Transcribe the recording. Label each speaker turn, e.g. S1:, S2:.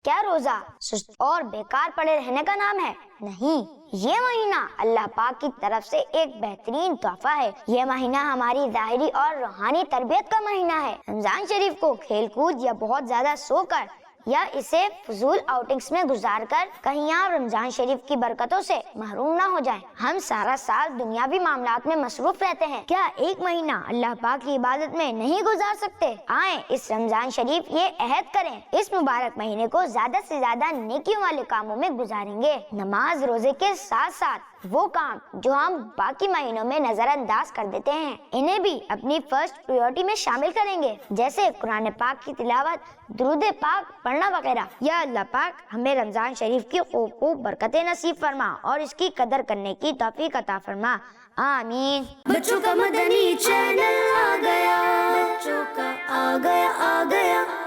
S1: क्या रोजा सुस्त और बेकार पड़े रहने का नाम है? नहीं, ये महीना अल्लाह पाक की तरफ से एक बेहतरीन तोहफा है। ये महीना हमारी ज़ाहिरी और रूहानी तरबियत का महीना है। रमजान शरीफ को खेल कूद या बहुत ज्यादा सोकर या इसे फजूल आउटिंग्स में गुजारकर कहीं आप रमजान शरीफ की बरकतों से महरूम ना हो जाएं। हम सारा साल दुनियावी मामलात में मसरूफ रहते हैं, क्या एक महीना अल्लाह पाक की इबादत में नहीं गुजार सकते? आए इस रमजान शरीफ ये अहद करें, इस मुबारक महीने को ज्यादा से ज्यादा नेकियों वाले कामों में गुजारेंगे। नमाज रोजे के साथ साथ वो काम जो हम बाकी महीनों में नजरअंदाज कर देते हैं, इन्हें भी अपनी फर्स्ट प्रायोरिटी में शामिल करेंगे, जैसे कुरान पाक की तिलावत, दुरूद पाक पढ़ना वगैरह। या अल्लाह पाक हमें रमजान शरीफ की खूब बरकतें नसीब फरमा और इसकी कदर करने की तौफीक अता फरमा। आमीन।
S2: बच्चों का मदनी चैनल आ गया, बच्चों का आ गया।